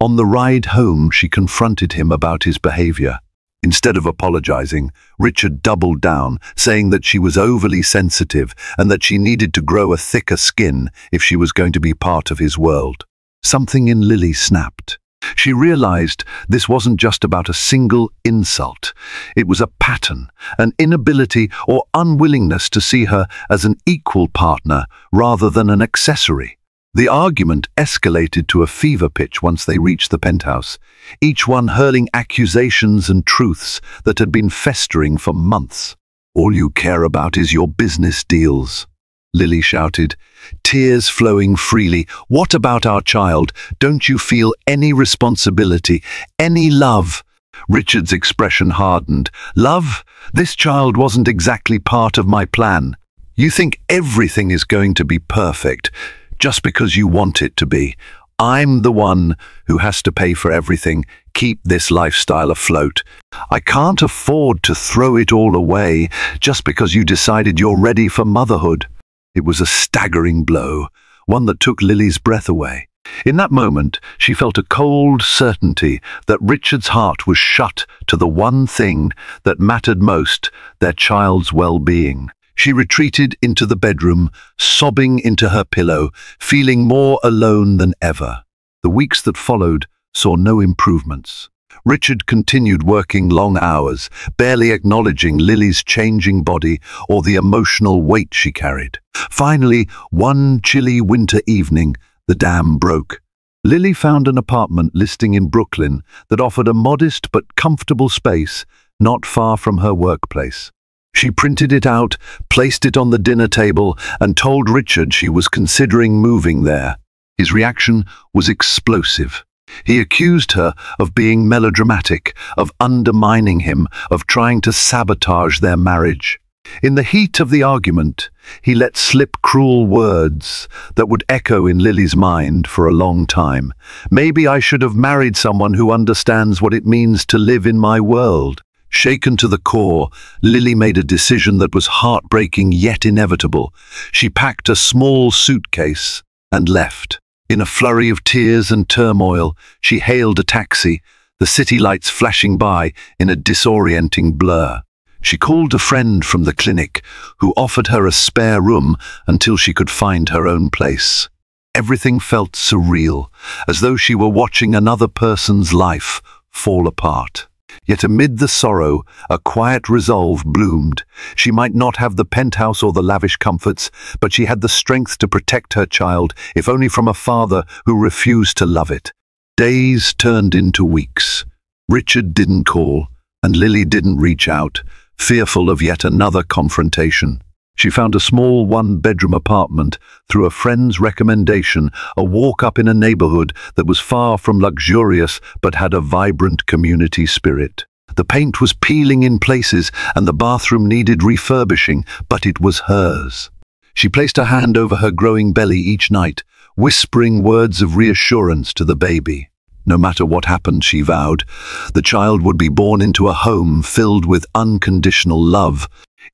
On the ride home, she confronted him about his behavior. Instead of apologizing, Richard doubled down, saying that she was overly sensitive and that she needed to grow a thicker skin if she was going to be part of his world. Something in Lily snapped. She realized this wasn't just about a single insult. It was a pattern, an inability or unwillingness to see her as an equal partner rather than an accessory. The argument escalated to a fever pitch once they reached the penthouse, each one hurling accusations and truths that had been festering for months. "All you care about is your business deals," Lily shouted, tears flowing freely. "What about our child? Don't you feel any responsibility, any love?" Richard's expression hardened. "Love? This child wasn't exactly part of my plan. You think everything is going to be perfect just because you want it to be. I'm the one who has to pay for everything, keep this lifestyle afloat. I can't afford to throw it all away just because you decided you're ready for motherhood." It was a staggering blow, one that took Lily's breath away. In that moment, she felt a cold certainty that Richard's heart was shut to the one thing that mattered most, their child's well-being. She retreated into the bedroom, sobbing into her pillow, feeling more alone than ever. The weeks that followed saw no improvements. Richard continued working long hours, barely acknowledging Lily's changing body or the emotional weight she carried. Finally, one chilly winter evening, the dam broke. Lily found an apartment listing in Brooklyn that offered a modest but comfortable space not far from her workplace. She printed it out, placed it on the dinner table, and told Richard she was considering moving there. His reaction was explosive. He accused her of being melodramatic, of undermining him, of trying to sabotage their marriage. In the heat of the argument, he let slip cruel words that would echo in Lily's mind for a long time. "Maybe I should have married someone who understands what it means to live in my world." Shaken to the core, Lily made a decision that was heartbreaking yet inevitable. She packed a small suitcase and left. In a flurry of tears and turmoil, she hailed a taxi, the city lights flashing by in a disorienting blur. She called a friend from the clinic who offered her a spare room until she could find her own place. Everything felt surreal, as though she were watching another person's life fall apart. Yet amid the sorrow, a quiet resolve bloomed. She might not have the penthouse or the lavish comforts, but she had the strength to protect her child, if only from a father who refused to love it. Days turned into weeks. Richard didn't call, and Lily didn't reach out, fearful of yet another confrontation. She found a small one-bedroom apartment through a friend's recommendation, a walk up in a neighborhood that was far from luxurious but had a vibrant community spirit. The paint was peeling in places and the bathroom needed refurbishing, but it was hers. She placed her hand over her growing belly each night, whispering words of reassurance to the baby. No matter what happened, she vowed, the child would be born into a home filled with unconditional love,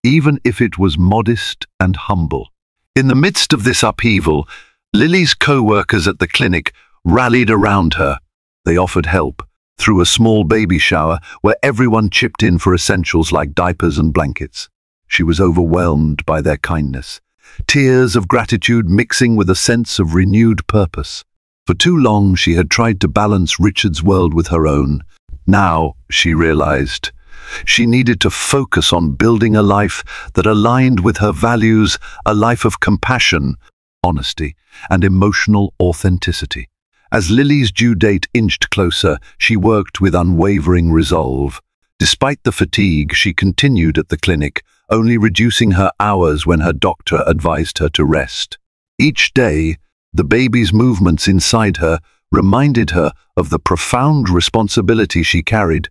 even if it was modest and humble. In the midst of this upheaval, Lily's co-workers at the clinic rallied around her. They offered help through a small baby shower where everyone chipped in for essentials like diapers and blankets. She was overwhelmed by their kindness, tears of gratitude mixing with a sense of renewed purpose. For too long she had tried to balance Richard's world with her own. Now, she realized, she needed to focus on building a life that aligned with her values, a life of compassion, honesty, and emotional authenticity. As Lily's due date inched closer, she worked with unwavering resolve. Despite the fatigue, she continued at the clinic, only reducing her hours when her doctor advised her to rest. Each day, the baby's movements inside her reminded her of the profound responsibility she carried,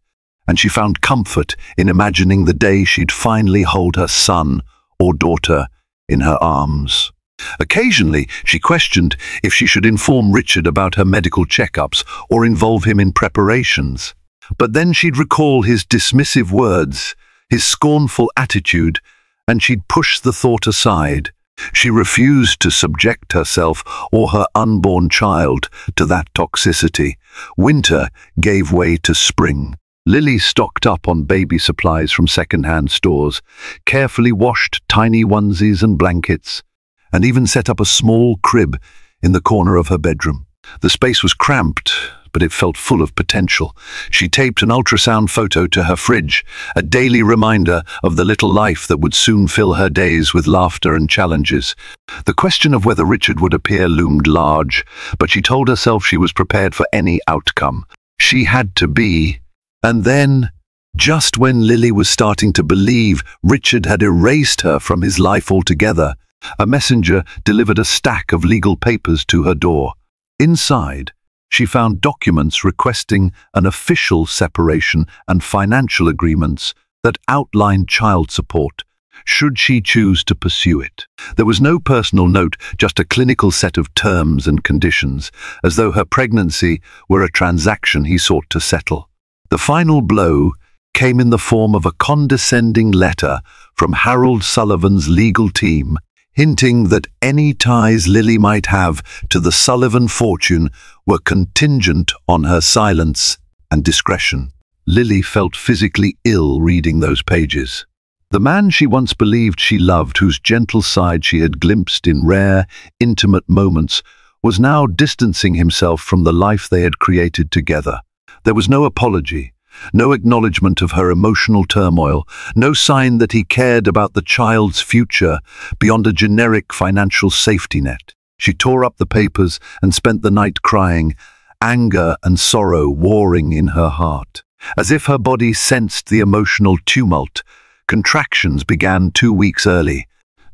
and she found comfort in imagining the day she'd finally hold her son or daughter in her arms. Occasionally, she questioned if she should inform Richard about her medical checkups or involve him in preparations. But then she'd recall his dismissive words, his scornful attitude, and she'd push the thought aside. She refused to subject herself or her unborn child to that toxicity. Winter gave way to spring. Lily stocked up on baby supplies from second-hand stores, carefully washed tiny onesies and blankets, and even set up a small crib in the corner of her bedroom. The space was cramped, but it felt full of potential. She taped an ultrasound photo to her fridge, a daily reminder of the little life that would soon fill her days with laughter and challenges. The question of whether Richard would appear loomed large, but she told herself she was prepared for any outcome. She had to be. And then, just when Lily was starting to believe Richard had erased her from his life altogether, a messenger delivered a stack of legal papers to her door. Inside, she found documents requesting an official separation and financial agreements that outlined child support, should she choose to pursue it. There was no personal note, just a clinical set of terms and conditions, as though her pregnancy were a transaction he sought to settle. The final blow came in the form of a condescending letter from Harold Sullivan's legal team, hinting that any ties Lily might have to the Sullivan fortune were contingent on her silence and discretion. Lily felt physically ill reading those pages. The man she once believed she loved, whose gentle side she had glimpsed in rare, intimate moments, was now distancing himself from the life they had created together. There was no apology, no acknowledgement of her emotional turmoil, no sign that he cared about the child's future beyond a generic financial safety net. She tore up the papers and spent the night crying, anger and sorrow warring in her heart. As if her body sensed the emotional tumult, contractions began 2 weeks early.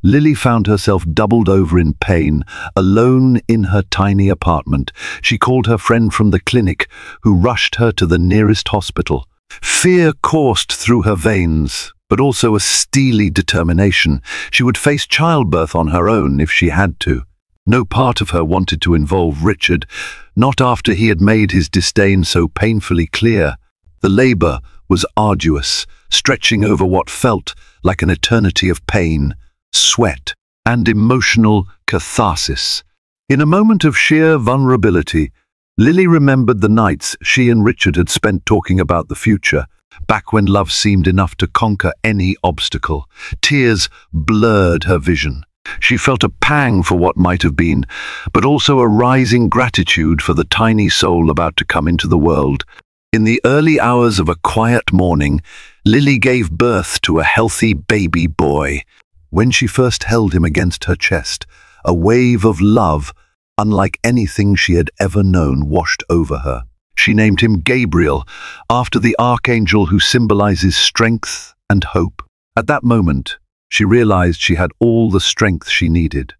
Lily found herself doubled over in pain, alone in her tiny apartment. She called her friend from the clinic, who rushed her to the nearest hospital. Fear coursed through her veins, but also a steely determination. She would face childbirth on her own if she had to. No part of her wanted to involve Richard, not after he had made his disdain so painfully clear. The labor was arduous, stretching over what felt like an eternity of pain, sweat, and emotional catharsis. In a moment of sheer vulnerability, Lily remembered the nights she and Richard had spent talking about the future. back when love seemed enough to conquer any obstacle. Tears blurred her vision. She felt a pang for what might have been, but also a rising gratitude for the tiny soul about to come into the world. In the early hours of a quiet morning, Lily gave birth to a healthy baby boy. When she first held him against her chest, a wave of love, unlike anything she had ever known, washed over her. She named him Gabriel, after the archangel who symbolizes strength and hope. At that moment, she realized she had all the strength she needed.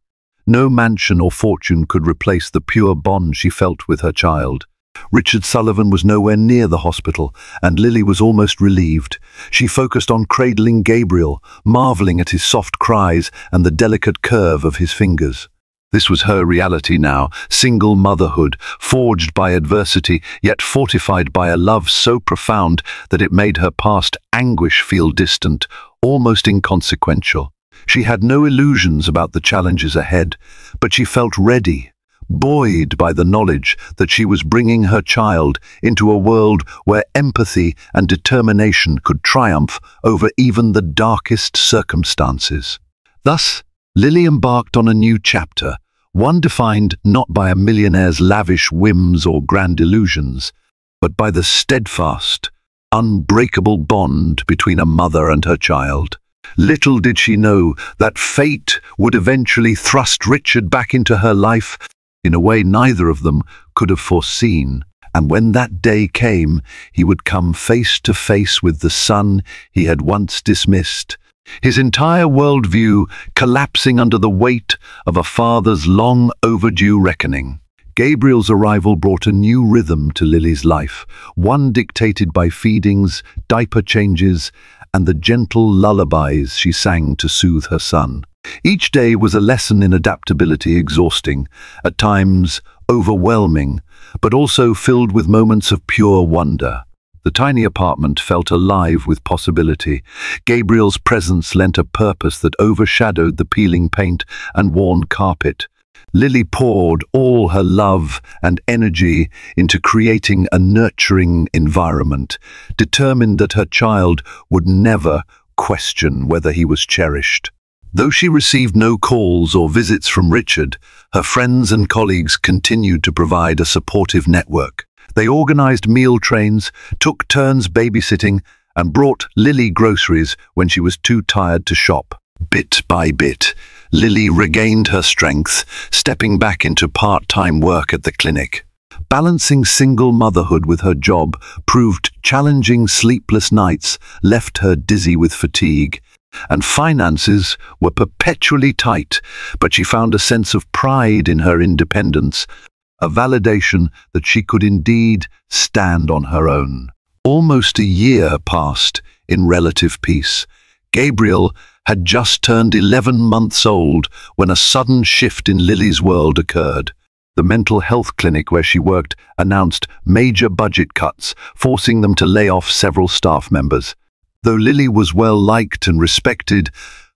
No mansion or fortune could replace the pure bond she felt with her child. Richard Sullivan was nowhere near the hospital, and Lily was almost relieved. She focused on cradling Gabriel, marveling at his soft cries and the delicate curve of his fingers. This was her reality now, single motherhood, forged by adversity, yet fortified by a love so profound that it made her past anguish feel distant, almost inconsequential. She had no illusions about the challenges ahead, but she felt ready, buoyed by the knowledge that she was bringing her child into a world where empathy and determination could triumph over even the darkest circumstances. Thus, Lily embarked on a new chapter, one defined not by a millionaire's lavish whims or grand illusions, but by the steadfast, unbreakable bond between a mother and her child. Little did she know that fate would eventually thrust Richard back into her life in a way neither of them could have foreseen. And when that day came, he would come face to face with the son he had once dismissed, his entire worldview collapsing under the weight of a father's long overdue reckoning. Gabriel's arrival brought a new rhythm to Lily's life, one dictated by feedings, diaper changes, and the gentle lullabies she sang to soothe her son. Each day was a lesson in adaptability, exhausting, at times overwhelming, but also filled with moments of pure wonder. The tiny apartment felt alive with possibility. Gabriel's presence lent a purpose that overshadowed the peeling paint and worn carpet. Lily poured all her love and energy into creating a nurturing environment, determined that her child would never question whether he was cherished. Though she received no calls or visits from Richard, her friends and colleagues continued to provide a supportive network. They organized meal trains, took turns babysitting, and brought Lily groceries when she was too tired to shop. Bit by bit, Lily regained her strength, stepping back into part-time work at the clinic. Balancing single motherhood with her job proved challenging. Sleepless nights left her dizzy with fatigue, and finances were perpetually tight, but she found a sense of pride in her independence, a validation that she could indeed stand on her own. Almost a year passed in relative peace. Gabriel had just turned 11 months old when a sudden shift in Lily's world occurred. The mental health clinic where she worked announced major budget cuts, forcing them to lay off several staff members. Though Lily was well liked and respected,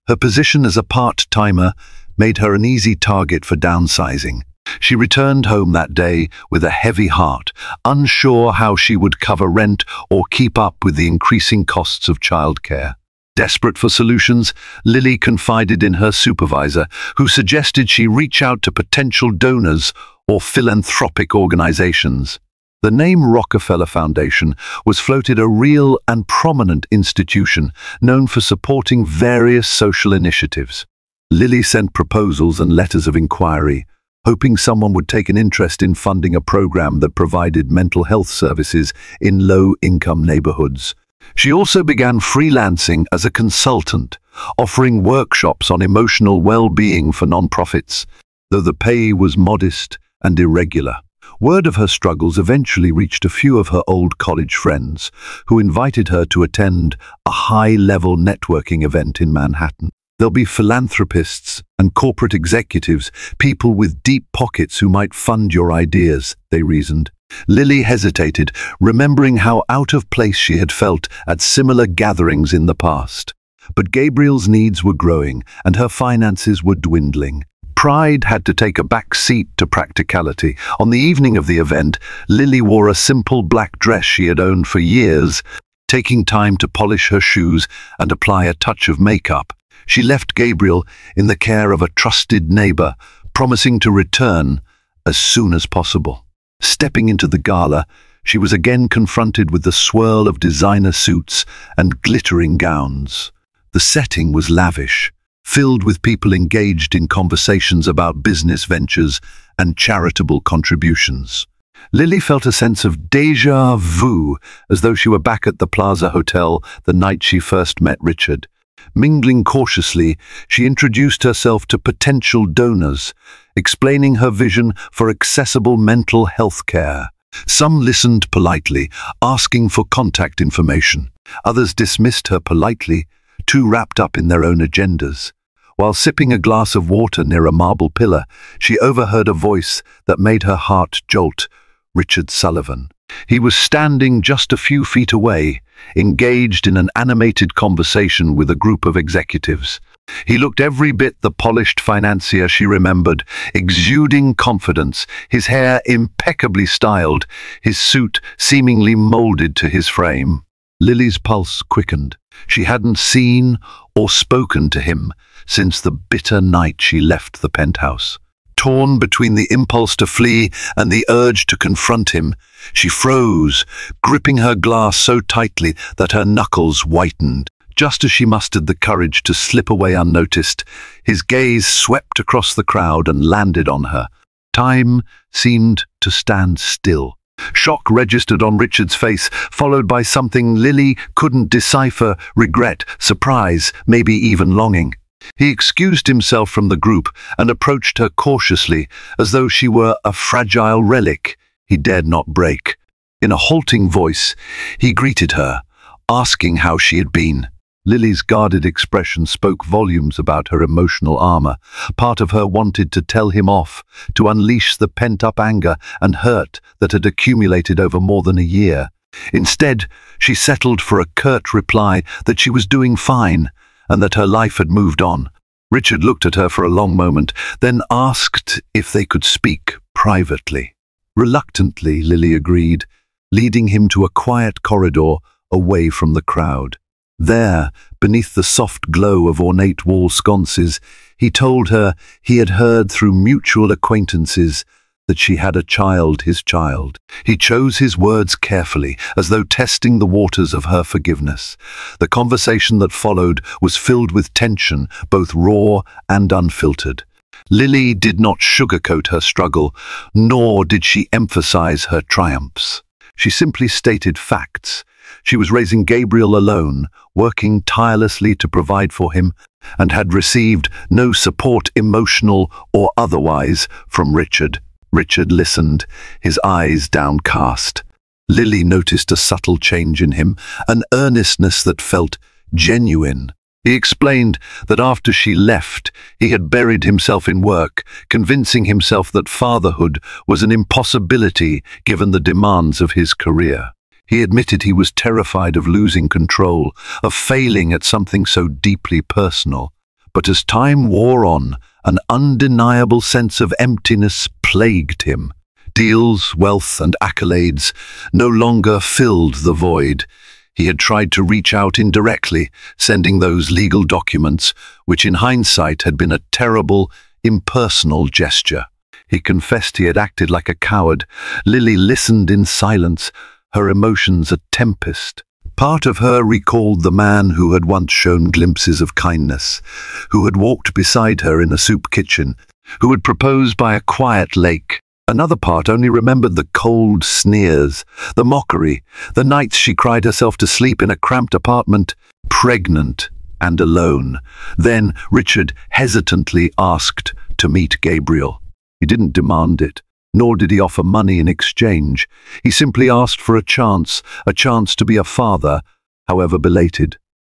her position as a part-timer made her an easy target for downsizing. She returned home that day with a heavy heart, unsure how she would cover rent or keep up with the increasing costs of childcare. Desperate for solutions, Lily confided in her supervisor, who suggested she reach out to potential donors or philanthropic organizations. The name Rockefeller Foundation was floated, a real and prominent institution known for supporting various social initiatives. Lily sent proposals and letters of inquiry, hoping someone would take an interest in funding a program that provided mental health services in low-income neighborhoods. She also began freelancing as a consultant, offering workshops on emotional well-being for nonprofits, though the pay was modest and irregular. Word of her struggles eventually reached a few of her old college friends, who invited her to attend a high-level networking event in Manhattan. There'll be philanthropists and corporate executives, people with deep pockets who might fund your ideas, they reasoned. Lily hesitated, remembering how out of place she had felt at similar gatherings in the past. But Gabriel's needs were growing, and her finances were dwindling. Pride had to take a back seat to practicality. On the evening of the event, Lily wore a simple black dress she had owned for years, Taking time to polish her shoes and apply a touch of makeup, she left Gabriel in the care of a trusted neighbor, promising to return as soon as possible. Stepping into the gala, she was again confronted with the swirl of designer suits and glittering gowns. The setting was lavish, filled with people engaged in conversations about business ventures and charitable contributions. Lily felt a sense of déjà vu, as though she were back at the Plaza Hotel the night she first met Richard. Mingling cautiously, she introduced herself to potential donors, explaining her vision for accessible mental health care. Some listened politely, asking for contact information. Others dismissed her politely, too wrapped up in their own agendas. While sipping a glass of water near a marble pillar, she overheard a voice that made her heart jolt. Richard Sullivan. He was standing just a few feet away, engaged in an animated conversation with a group of executives. He looked every bit the polished financier she remembered, exuding confidence, his hair impeccably styled, his suit seemingly molded to his frame. Lily's pulse quickened. She hadn't seen or spoken to him since the bitter night she left the penthouse. Torn between the impulse to flee and the urge to confront him, she froze, gripping her glass so tightly that her knuckles whitened. Just as she mustered the courage to slip away unnoticed, his gaze swept across the crowd and landed on her. Time seemed to stand still. Shock registered on Richard's face, followed by something Lily couldn't decipher: regret, surprise, maybe even longing. He excused himself from the group and approached her cautiously, as though she were a fragile relic he dared not break. In a halting voice, he greeted her, asking how she had been. Lily's guarded expression spoke volumes about her emotional armor. Part of her wanted to tell him off, to unleash the pent-up anger and hurt that had accumulated over more than a year. Instead, she settled for a curt reply that she was doing fine, and that her life had moved on. Richard looked at her for a long moment, then asked if they could speak privately. Reluctantly, Lily agreed, leading him to a quiet corridor away from the crowd. There, beneath the soft glow of ornate wall sconces, he told her he had heard through mutual acquaintances that she had a child, his child. He chose his words carefully, as though testing the waters of her forgiveness. The conversation that followed was filled with tension, both raw and unfiltered. Lily did not sugarcoat her struggle, nor did she emphasize her triumphs. She simply stated facts. She was raising Gabriel alone, working tirelessly to provide for him, and had received no support, emotional or otherwise, from Richard. Richard listened, his eyes downcast. Lily noticed a subtle change in him, an earnestness that felt genuine. He explained that after she left, he had buried himself in work, convincing himself that fatherhood was an impossibility given the demands of his career. He admitted he was terrified of losing control, of failing at something so deeply personal. But as time wore on, an undeniable sense of emptiness plagued him. Deals, wealth, and accolades no longer filled the void. He had tried to reach out indirectly, sending those legal documents, which in hindsight had been a terrible, impersonal gesture. He confessed he had acted like a coward. Lily listened in silence, her emotions a tempest. Part of her recalled the man who had once shown glimpses of kindness, who had walked beside her in a soup kitchen, who had proposed by a quiet lake. Another part only remembered the cold sneers, the mockery, the nights she cried herself to sleep in a cramped apartment, pregnant and alone. Then Richard hesitantly asked to meet Gabriel. He didn't demand it, nor did he offer money in exchange. He simply asked for a chance to be a father, however belated.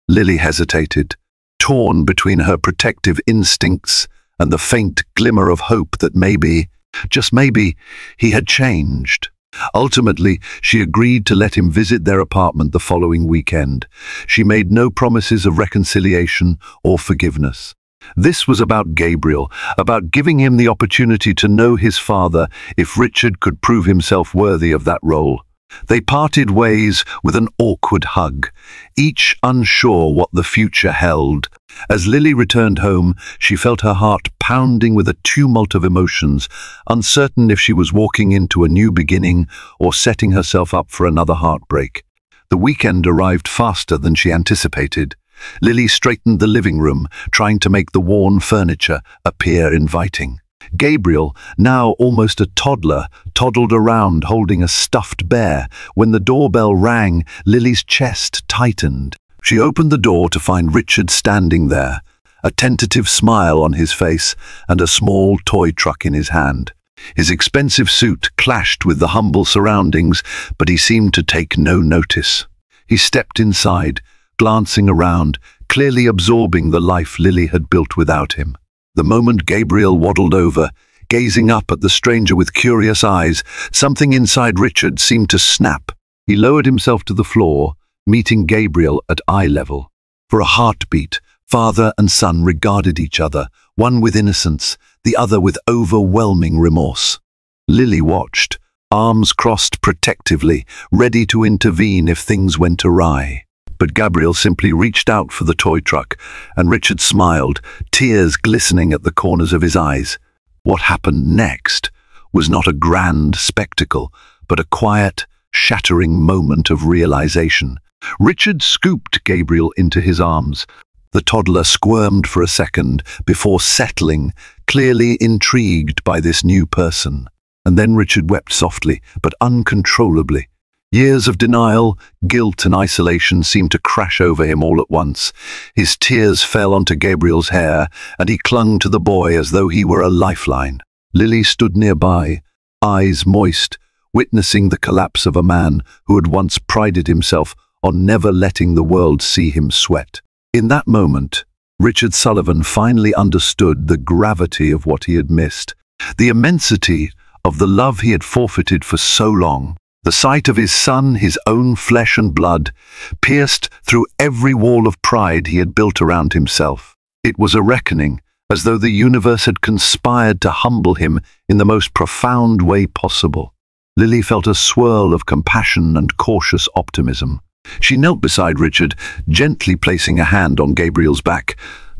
Lily hesitated, torn between her protective instincts and the faint glimmer of hope that maybe, just maybe, he had changed. Ultimately, she agreed to let him visit their apartment the following weekend. She made no promises of reconciliation or forgiveness. This was about Gabriel, about giving him the opportunity to know his father if Richard could prove himself worthy of that role. They parted ways with an awkward hug, each unsure what the future held. As Lily returned home, she felt her heart pounding with a tumult of emotions, uncertain if she was walking into a new beginning or setting herself up for another heartbreak. The weekend arrived faster than she anticipated. Lily straightened the living room, trying to make the worn furniture appear inviting. Gabriel, now almost a toddler, toddled around holding a stuffed bear. When the doorbell rang, Lily's chest tightened. She opened the door to find Richard standing there, a tentative smile on his face and a small toy truck in his hand. His expensive suit clashed with the humble surroundings, but he seemed to take no notice. He stepped inside, glancing around, clearly absorbing the life Lily had built without him. The moment Gabriel waddled over, gazing up at the stranger with curious eyes, something inside Richard seemed to snap. He lowered himself to the floor, meeting Gabriel at eye level. For a heartbeat, father and son regarded each other, one with innocence, the other with overwhelming remorse. Lily watched, arms crossed protectively, ready to intervene if things went awry. But Gabriel simply reached out for the toy truck, and Richard smiled, tears glistening at the corners of his eyes. What happened next was not a grand spectacle, but a quiet, shattering moment of realization. Richard scooped Gabriel into his arms. The toddler squirmed for a second before settling, clearly intrigued by this new person. And then Richard wept softly, but uncontrollably. Years of denial, guilt and isolation seemed to crash over him all at once. His tears fell onto Gabriel's hair, and he clung to the boy as though he were a lifeline. Lily stood nearby, eyes moist, witnessing the collapse of a man who had once prided himself on never letting the world see him sweat. In that moment, Richard Sullivan finally understood the gravity of what he had missed, the immensity of the love he had forfeited for so long. The sight of his son, his own flesh and blood, pierced through every wall of pride he had built around himself. It was a reckoning, as though the universe had conspired to humble him in the most profound way possible. Lily felt a swirl of compassion and cautious optimism. She knelt beside Richard, gently placing a hand on Gabriel's back.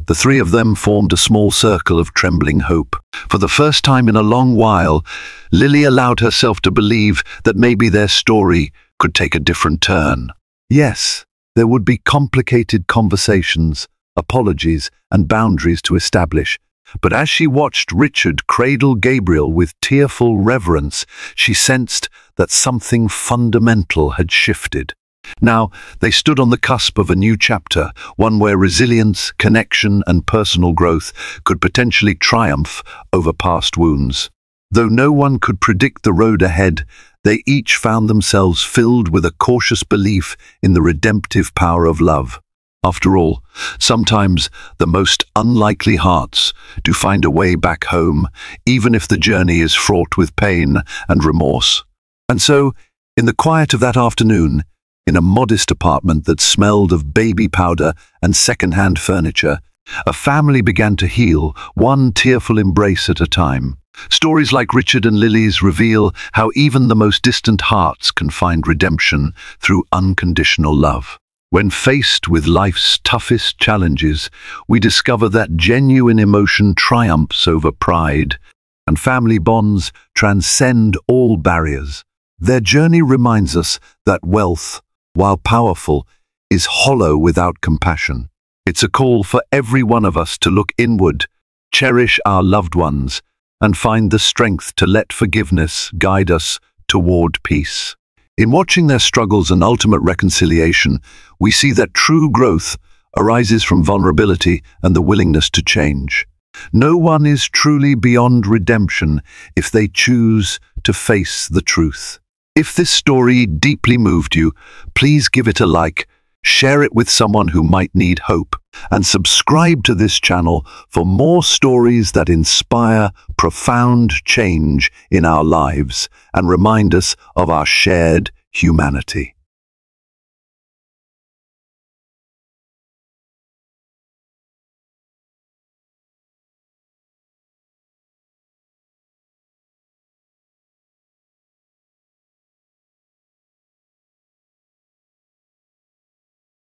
The three of them formed a small circle of trembling hope. For the first time in a long while, Lily allowed herself to believe that maybe their story could take a different turn. Yes, there would be complicated conversations, apologies, and boundaries to establish. But as she watched Richard cradle Gabriel with tearful reverence, she sensed that something fundamental had shifted. Now, they stood on the cusp of a new chapter, one where resilience, connection, and personal growth could potentially triumph over past wounds. Though no one could predict the road ahead, they each found themselves filled with a cautious belief in the redemptive power of love. After all, sometimes the most unlikely hearts do find a way back home, even if the journey is fraught with pain and remorse. And so, in the quiet of that afternoon, in a modest apartment that smelled of baby powder and second-hand furniture, a family began to heal, one tearful embrace at a time. Stories like Richard and Lily's reveal how even the most distant hearts can find redemption through unconditional love. When faced with life's toughest challenges, we discover that genuine emotion triumphs over pride, and family bonds transcend all barriers. Their journey reminds us that wealth, while powerful, is hollow without compassion. It's a call for every one of us to look inward, cherish our loved ones, and find the strength to let forgiveness guide us toward peace. In watching their struggles and ultimate reconciliation, we see that true growth arises from vulnerability and the willingness to change. No one is truly beyond redemption if they choose to face the truth. If this story deeply moved you, please give it a like, share it with someone who might need hope, and subscribe to this channel for more stories that inspire profound change in our lives and remind us of our shared humanity.